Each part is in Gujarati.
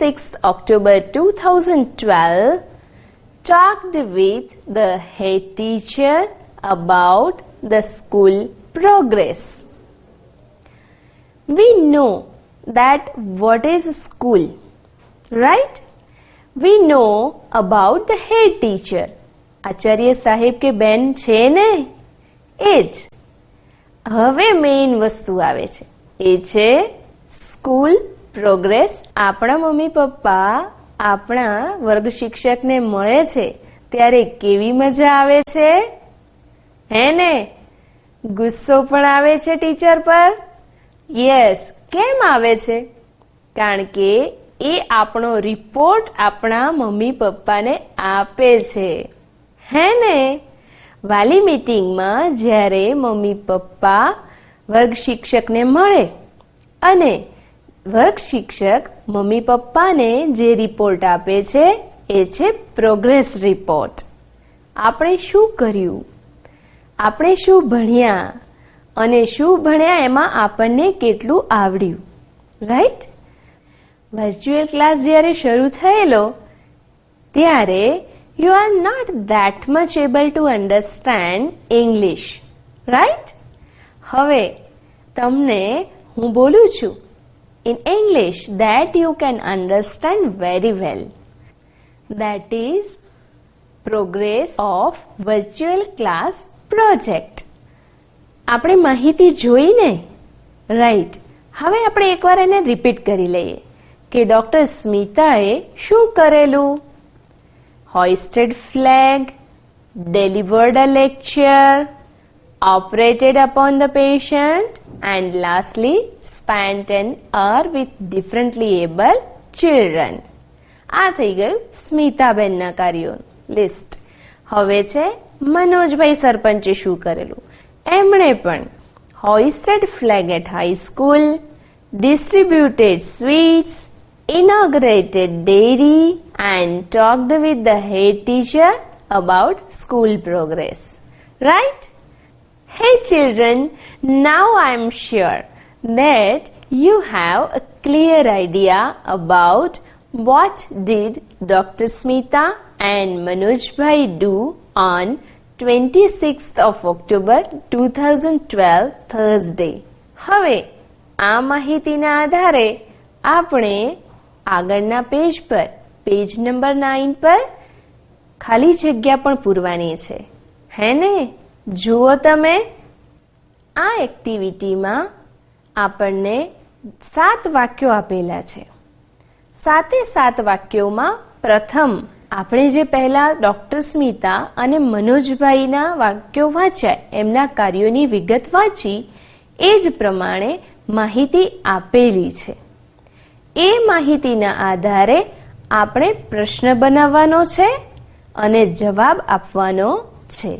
26th October 2012 talked with the head teacher about the school progress. We know that what is school, right? We know about the head teacher. Acharya સાહેબ કે બેન છે ને એ જ. હવે મેઇન વસ્તુ આવે છે, એ છે સ્કૂલ પ્રોગ્રેસ. આપણા મમ્મી પપ્પા આપણા વર્ગ શિક્ષકને મળે છે ત્યારે કેવી મજા આવે છે, હે ને? ગુસ્સો પણ આવે છે ટીચર પર? યસ. કેમ આવે છે? કારણ કે એ આપણો રિપોર્ટ આપણા મમ્મી પપ્પાને આપે છે, હે ને? વાલી મીટિંગમાં જ્યારે મમ્મી પપ્પા વર્ગ શિક્ષકને મળે અને વર્ગ શિક્ષક મમ્મી પપ્પાને જે રિપોર્ટ આપે છે એ છે પ્રોગ્રેસ રિપોર્ટ. આપણે શું કર્યું, આપણે શું ભણ્યા અને શું ભણ્યા એમાં આપણને કેટલું આવડ્યું, રાઈટ? વર્ચ્યુઅલ ક્લાસ જ્યારે શરૂ થયેલો ત્યારે you are not that much able to understand English, right? હવે તમને હું બોલું છું in English that you can understand very well. That is progress of virtual class project. આપણે માહિતી જોઈ ને, રાઈટ? હવે આપણે એકવાર એને રિપીટ કરી લઈએ કે ડોક્ટર સ્મિતાએ શું કરેલું? hoisted flag, delivered a lecture, operated upon the patient, and lastly spent an hour with differently able children. આ થઈ ગયું સ્મિતાબેનના કાર્યોનું લિસ્ટ. હવે છે મનોજભાઈ સરપંચે શું કરેલું? એમણે પણ hoisted flag at high school, distributed sweets, inaugurated dairy and talked with the head teacher about school progress. Right? Hey children, now I am sure that you have a clear idea about what did Dr. Smita and Manoj Bhai do on 26th of October 2012 Thursday. હવે આ માહિતીના આધારે આપણે આગળના પેજ પર પેજ નંબર 9 પર ખાલી જગ્યા પણ પૂરવાની છે, હે ને? જુઓ તમે, આ એક્ટિવિટીમાં આપણને 7 વાક્યો આપેલા છે. 7 વાક્યોમાં પ્રથમ આપણે જે પહેલા ડોક્ટર સ્મિતા અને મનોજભાઈના વાક્યો વાંચ્યા, એમના કાર્યોની વિગત વાંચી, એ જ પ્રમાણે માહિતી આપેલી છે. એ માહિતીના આધારે આપણે પ્રશ્ન બનાવવાનો છે અને જવાબ આપવાનો છે.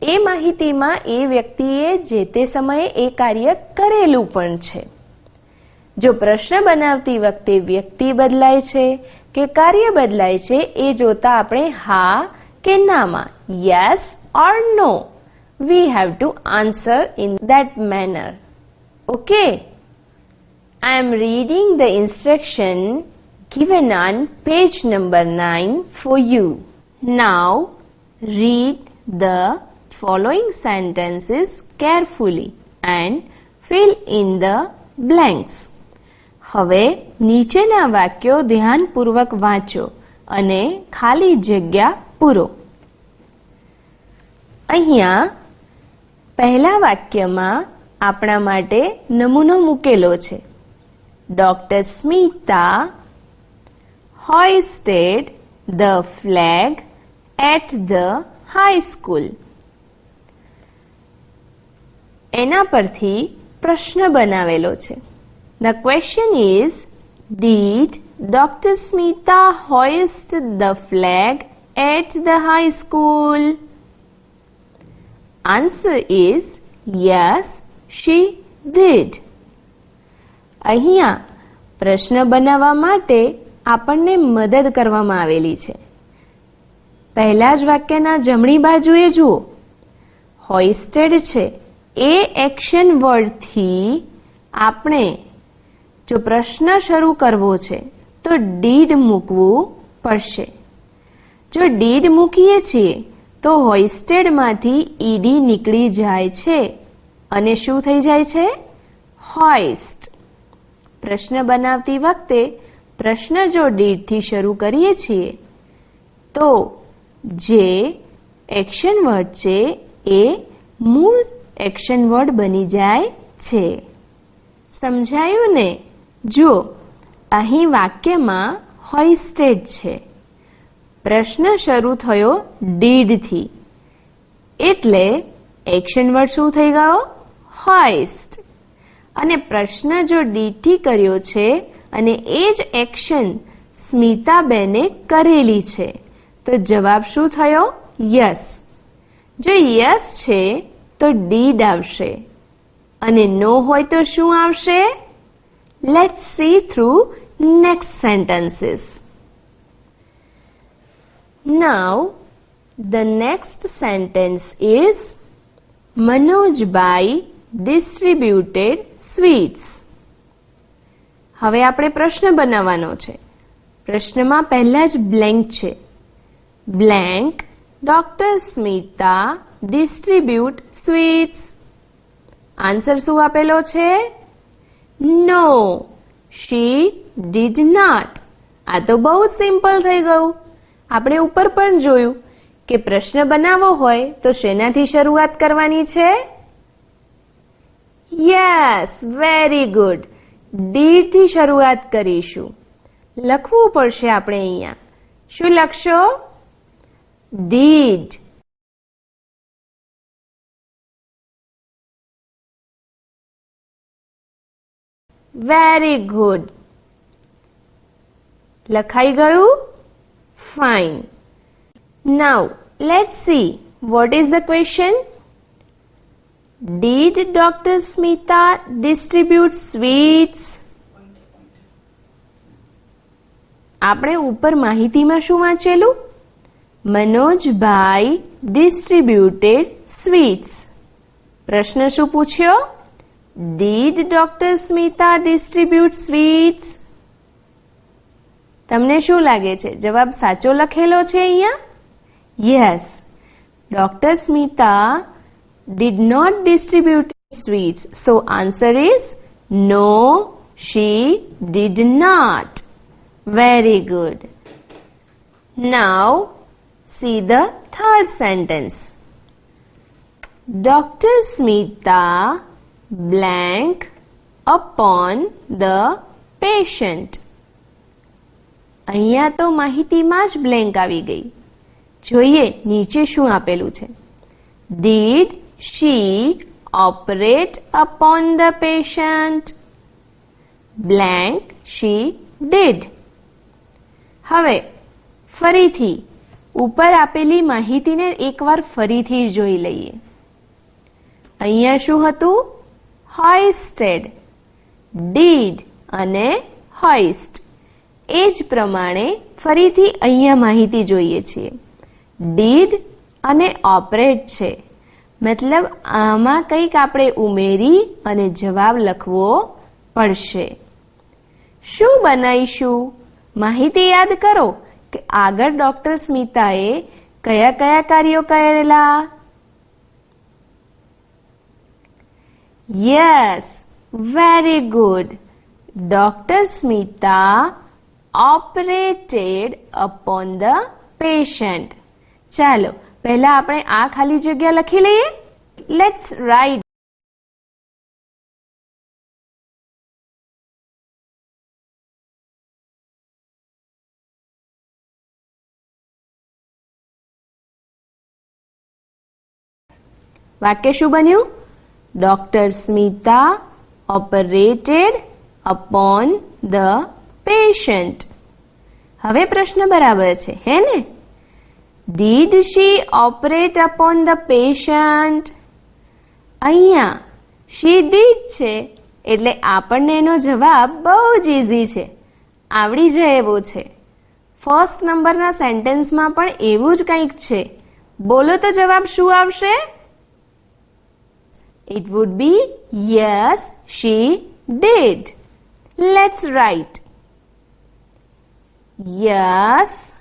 એ માહિતીમાં એ વ્યક્તિએ જે તે સમયે એ કાર્ય કરેલું પણ છે. જો પ્રશ્ન બનાવતી વખતે વ્યક્તિ બદલાય છે કે કાર્ય બદલાય છે એ જોતા આપણે હા કે નામાં yes or no we have to answer in that manner. Okay? I am reading the instruction given on page number 9 for you. Now read the following sentences carefully and fill in the blanks. હવે નીચેના વાક્યો ધ્યાનપૂર્વક વાંચો અને ખાલી જગ્યા પૂરો. અહીંયા પહેલા વાક્યમાં આપણા માટે નમૂનો મૂકેલો છે. Dr. Smita hoisted the flag at the high school. એના પરથી પ્રશ્ન બનાવેલો છે. The question is, did Dr. Smita hoist the flag at the high school? Answer is yes, she did. અહીંયા પ્રશ્ન બનાવવા માટે આપણને મદદ કરવામાં આવેલી છે. પહેલા જ વાક્યના જમણી બાજુએ જુઓ, hoisted છે એ એક્શન વર્ડથી આપણે જો પ્રશ્ન શરૂ કરવો છે તો ડીડ મૂકવું પડશે. જો ડીડ મૂકીએ છીએ તો હોઇસ્ટેડમાંથી ઈડી નીકળી જાય છે અને શું થઈ જાય છે? હોઇસ્ટ. પ્રશ્ન બનાવતી વખતે પ્રશ્ન જો ડીડથી શરૂ કરીએ છીએ તો જે એક્શન વર્ડ છે એ મૂળ એક્શન વર્ડ બની જાય છે. સમજાયું ને? જો અહીં વાક્યમાં હોઇસ્ટેડ છે. પ્રશ્ન શરૂ થયો ડીડથી એટલે એક્શન વર્ડ શું થઈ ગયો? હોઇસ્ટ. અને પ્રશ્ન જો ડીડથી કર્યો છે અને એ જ એક્શન સ્મિતાબેને કરેલી છે તો જવાબ શું થયો? યસ. જો યસ છે તો ડીડ આવશે અને નો હોય તો શું આવશે? Let's see through next sentences. Now the next sentence is Manojbai distributed sweets. હવે આપણે પ્રશ્ન બનાવવાનો છે. પ્રશ્નમાં પહેલા જ બ્લેન્ક છે. Blank doctor Smita distribute sweets. Answer શું આપેલો છે? નો, શી ડીડ નોટ. આ તો બહુ જ સિમ્પલ થઈ ગયું. આપણે ઉપર પણ જોયું કે પ્રશ્ન બનાવવો હોય તો શેનાથી શરૂઆત કરવાની છે? Yes, very good. ડીડ થી શરૂઆત કરીશું. લખવું પડશે આપણે અહીંયા. શું લખશો? ડીડ. Very good. લખાઈ ગયું? Fine. Now, let's see. What is the question? Did Dr. Smita distribute sweets? આપણે ઉપર માહિતીમાં શું વાંચેલું? મનોજભાઈ distributed sweets. પ્રશ્ન શું પૂછ્યો? Did Dr. Smita distribute sweets? તમને શું લાગે છે? જવાબ સાચો લખેલો છે અહીંયા? Yes. Doctor Smita did not distribute sweets. So answer is no, she did not. Very good. Now see the third sentence. Dr. Smita blank upon the patient. અહીંયા તો માહિતીમાં જ બ્લેન્ક આવી ગઈ. જોઈએ નીચે શું આપેલું છે? Did she operate upon the patient? Blank she did. હવે ફરીથી ઉપર આપેલી માહિતીને એકવાર ફરીથી જોઈ લઈએ. અહીંયા શું હતું? hoisted, did અને hoist. એ જ પ્રમાણે ફરીથી અહીંયા માહિતી જોઈએ છીએ. ડીડ અને ઓપરેટ છે, મતલબ આમાં કંઈક આપણે ઉમેરી અને જવાબ લખવો પડશે. શું બનાવીશું? માહિતી યાદ કરો કે આગળ ડોક્ટર સ્મિતાએ કયા કયા કાર્યો કરેલા? Yes, very good. Doctor Smita operated upon the patient. ચાલો પહેલા આપણે આ ખાલી જગ્યા લખી લઈએ. Let's write. વાક્ય શું બન્યું? Doctor Smita operated upon the patient. હવે પ્રશ્ન બરાબર છે હે ને? Did she operate upon the patient? અહીંયા she did છે એટલે આપણને એનો જવાબ બહુ જ ઈઝી છે, આવડી જાય એવો છે. ફર્સ્ટ નંબરના સેન્ટેન્સમાં પણ એવું જ કંઈક છે. બોલો તો જવાબ શું આવશે? It would be yes, she did. Let's write. Yes,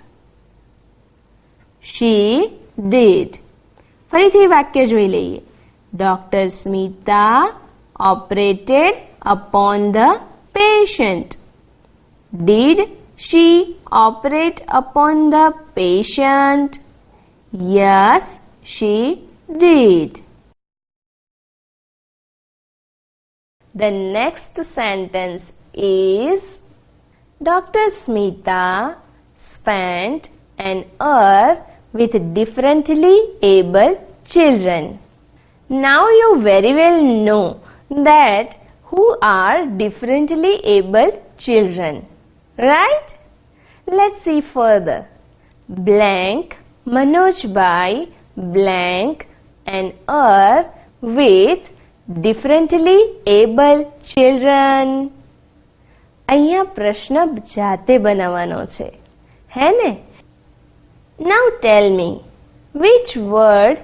she did. ફરીથી વાક્ય જોઈ લઈએ. Dr. Smita operated upon the patient. Did she operate upon the patient? Yes, she did. The next sentence is Dr. Smita spent an hour with differently abled children. Now you very well know that who are differently abled children, right? Let's see further. Blank Manoj Bhai blank an hour with differently abled children. અહીંયા પ્રશ્ન જાતે બનાવવાનો છે, હે ને? Now tell me, which word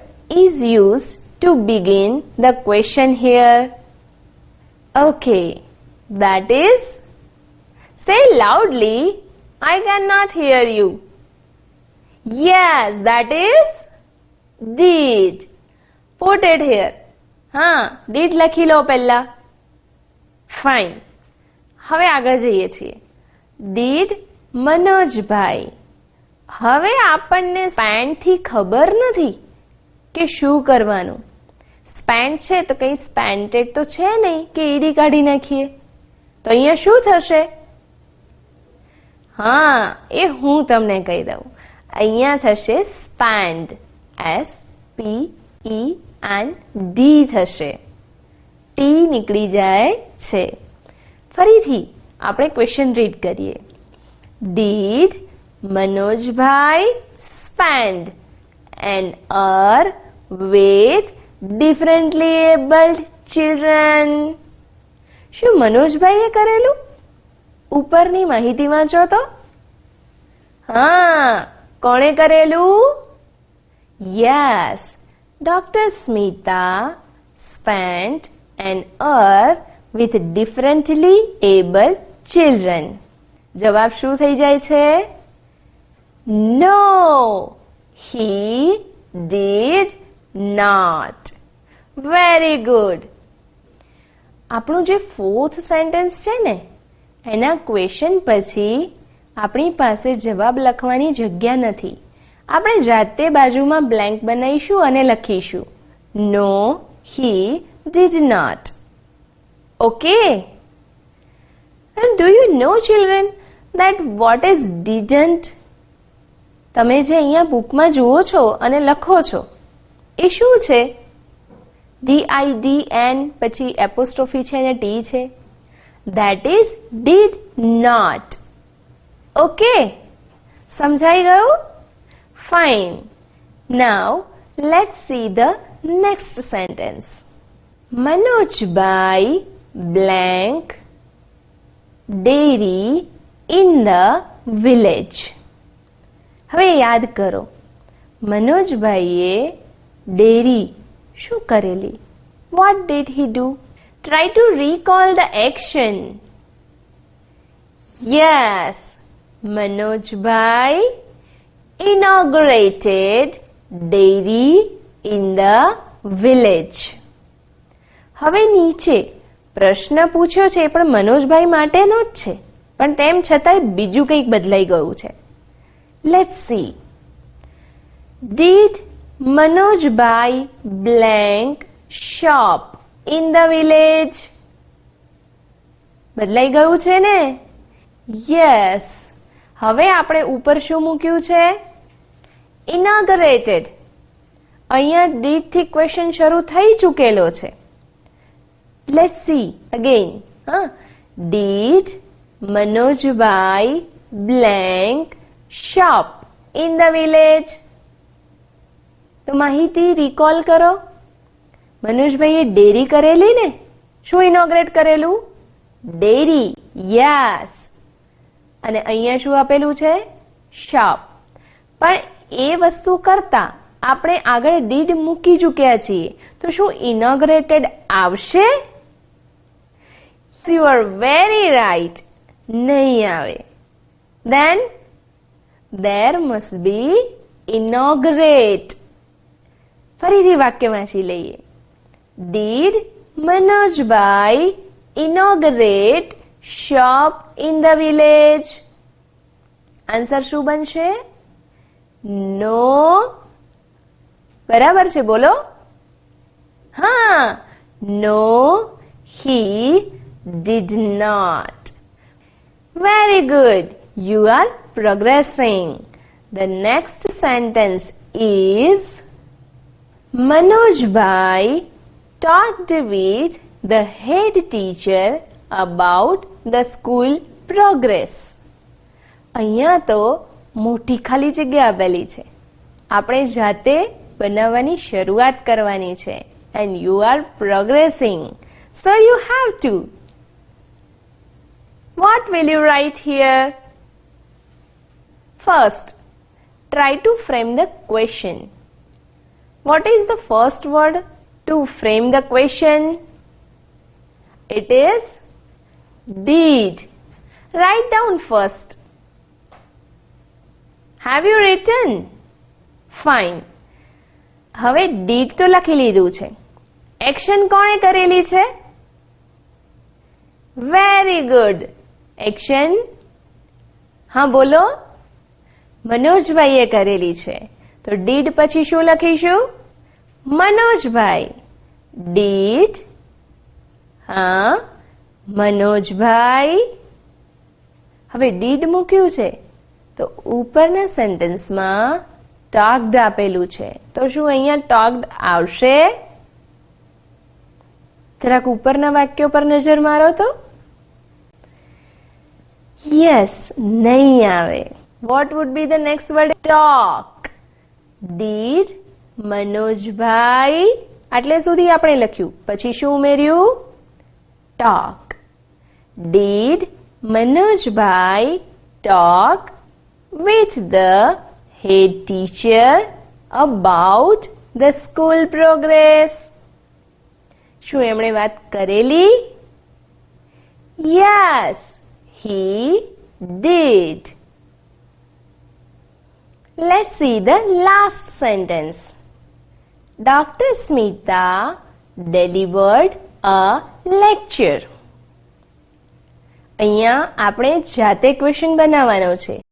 is used to begin the question here? Okay, that is, say loudly, I cannot hear you. Yes, that is did. Put it here. did લખી લો પહેલા. Fine. હવે આગળ જઈએ છીએ. Did મનોજભાઈ. હવે આપણને સ્પેન્ટ થી ખબર નથી કે શું કરવાનું. સ્પેન્ટ છે તો કઈ સ્પેન્ટેડ તો છે નહીં કે ઈડી કાઢી નાખીએ. તો અહીંયા શું થશે? એ હું તમને કહી દઉં. અહીંયા થશે સ્પેન્ડ. SPEND થશે. ટી નીકળી જાય છે. ફરીથી આપણે ક્વેશ્ચન રીડ કરીએ. Did Manojbhai spend an hour with differently abled children? શું મનોજભાઈએ કરેલું? ઉપરની માહિતી વાંચો તો. કોણે કરેલું? Yes, Dr. Smita spent an hour with differently abled children. જવાબ શું થઈ જાય છે? No, he did not. Very good. આપણું જે ફોર્થ સેન્ટેન્સ છે ને, એના ક્વેશ્ચન પછી આપણી પાસે જવાબ લખવાની જગ્યા નથી. આપણે જાતે બાજુમાં બ્લેન્ક બનાવીશું અને લખીશું. No, he did not. Okay? And do you know, children, that what is didn't? તમે જે અહીંયા બુકમાં જુઓ છો અને લખો છો એ શું છે? DIDN પછી એપોસ્ટ્રોફી છે અને T છે. That is did not. Okay? સમજાઈ ગયું? Fine. Now let's see the next sentence. Manojbhai blank dairy in the village. હવે યાદ કરો, મનોજભાઈએ ડેરી શું કરેલી? What did he do? Try to recall the action. Yes, Manojbhai inaugurated dairy in the village. હવે નીચે પ્રશ્ન પૂછ્યો છે પણ મનોજભાઈ માટેનો જ છે, પણ તેમ છતાંય બીજું કંઈક બદલાઈ ગયું છે. Let's see. Did Manojbhai blank shop in the village? બદલાઈ ગયું છે ને? Yes. હવે આપણે ઉપર શું મૂક્યું છે? Inaugurated. અહીંયા did થી ક્વેશ્ચન શરૂ થઈ ચૂકેલો છે. Let's see again. Did Manojbhai blank shop in the village? તો માહિતી રિકોલ કરો. મનોજભાઈએ ડેરી કરેલી ને? શું ઇનોગ્રેટ કરેલું? ડેરી. યસ. અને અહીંયા શું આપેલું છે? શોપ. પણ એ વસ્તુ કરતા આપણે આગળ ડીડ મૂકી ચૂક્યા છીએ, તો શું ઇનોગ્રેટેડ આવશે? You are very right. નહીં આવે. Then there must be inaugurate. ફરીથી વાક્ય વાંચી લઈએ. Did Manojbhai inaugurate shop in the village? Answer શું બનશે? નો. બરાબર છે, બોલો. હા, no, he did not. Very good. You are progressing. The next sentence is Manojbhai talked with the head teacher about the school progress. અહીંયા તો મોટી ખાલી જગ્યા આપેલી છે. આપણે જાતે બનાવવાની શરૂઆત કરવાની છે. And you are progressing. So you have to. What will you write here? First, try to frame the question. What is the first word to frame the question? It is did. Write down first. Have you written? Fine. હવે did તો લખી લીધું છે. એક્શન કોણે કરેલી છે? Very good. એક્શન, હા બોલો, મનોજભાઈએ કરેલી છે. તો ડીડ પછી શું લખીશું? મનોજભાઈ. ડીડ, હા, મનોજભાઈ. હવે ડીડ મૂક્યું છે તો ઉપરના સેન્ટેન્સમાં ટોક્ડ આપેલું છે. તો શું અહીંયા ટોક્ડ આવશે? જરાક ઉપરના વાક્યો પર નજર મારો તો. યસ, નહીં આવે. What would be the next word? Talk. Did મનોજભાઈ, આટલે સુધી આપણે લખ્યું. પછી શું ઉમેર્યું? ટોક. ડીડ મનોજભાઈ talk with the head teacher about the school progress? શું એમણે વાત કરેલી? Yes, he did. Let's see the last sentence. Dr. Smita delivered a lecture. અહીંયા આપણે જાતે ક્વેશ્ચન બનાવવાનો છે.